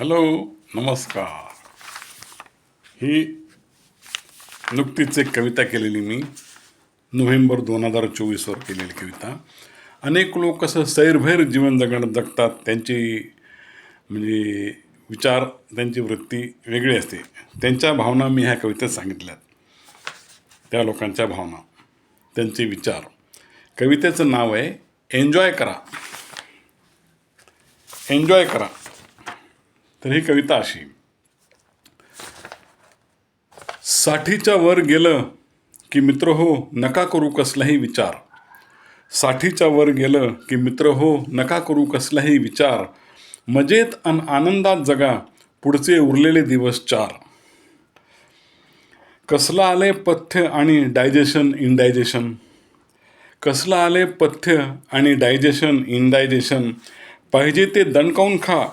Hello, नमस्कार. ही नुकतीच एक कविता केलेली मी नोव्हेंबर 2024वर केलेली कविता. अनेक लोक कसं सैरभैर जीवन जगतात. त्यांची म्हणजे विचार, त्यांची वृत्ती वेगळी असते. त्यांच्या भावना मी ह्या कवितेत सांगितल्यात. त्या लोकांच्या भावना, त्यांचे विचार. कवितेचं नाव आहे एन्जॉय करा. एन्जॉय करा. तर ही कविता अशी: 60च्या वर गेलं की मित्र हो नका करू कसलाही विचार. 60च्या वर गेलं की मित्र हो नका करू कसलाही विचार. मजेत अन आनंदात जगा पुढचे उरलेले दिवस 4. कसलं आले पथ्य आणि डायजेशन इनडायजेशन. कसलं आले पथ्य आणि डायजेशन इनडायजेशन. पाहिजे ते दणकावून खा,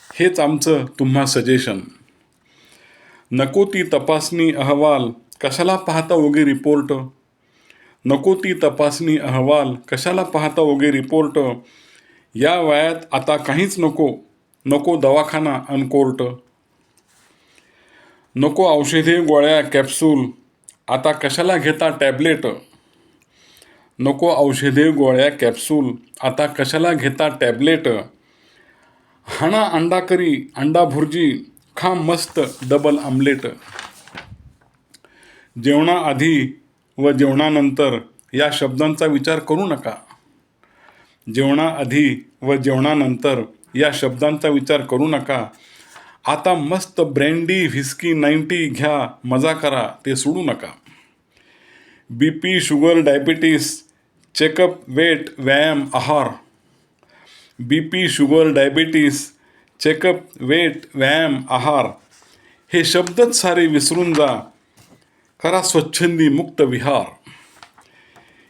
हेच आमचं तुम्हा सजेशन. नको ती तपासणी अहवाल, कशाला पाहता ओगे रिपोर्ट. नको ती तपासणी अहवाल, कशाला पाहता ओगे रिपोर्ट. या वयात आता काहीच नको, नको दवाखाना अन कोर्ट. नको औषधे गोळ्या कॅप्सूल, आता कशाला घेता टॅबलेट. नको औषधे गोळ्या कॅप्सूल, आता कशाला घेता टॅबलेट. हाणा अंडा करी, अंडा भुर्जी, खा मस्त डबल आमलेट. जेवणाआधी व जेवणानंतर या शब्दांचा विचार करू नका. जेवणाआधी व जेवणानंतर या शब्दांचा विचार करू नका. आता मस्त ब्रँडी व्हिस्की 90 घ्या, मजा करा, ते सोडू नका. BP sugar diabetes checkup weight व्यायाम आहार. BP sugar diabetes checkup weight व्यायाम आहार. हे शब्दच सारे विसरून जा, करा स्वच्छंदी मुक्त विहार.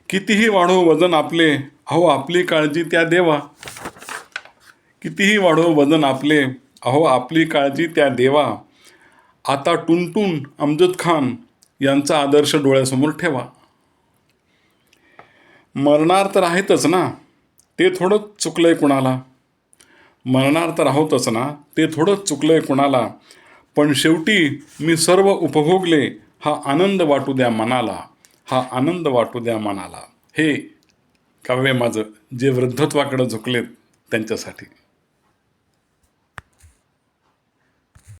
कितीही वाढो वजन आपले, अहो आपली काळजी त्या देवा. कितीही वाढो वजन आपले, अहो आपली काळजी त्या देवा. आता टुनटुन अमजद खान यांचा आदर्श डोळ्यासमोर ठेवा. मरणार तर आहेतच ना, ते थोडंच चुकलंय कुणाला. मरणार तर आहोतच ना, ते थोडंच चुकलंय कुणाला. पण शेवटी मी सर्व उपभोगले, हा आनंद वाटू द्या मनाला. हा आनंद वाटू द्या मनाला. हे काव्य माझं जे वृद्धत्वाकडे झुकलेत त्यांच्यासाठी.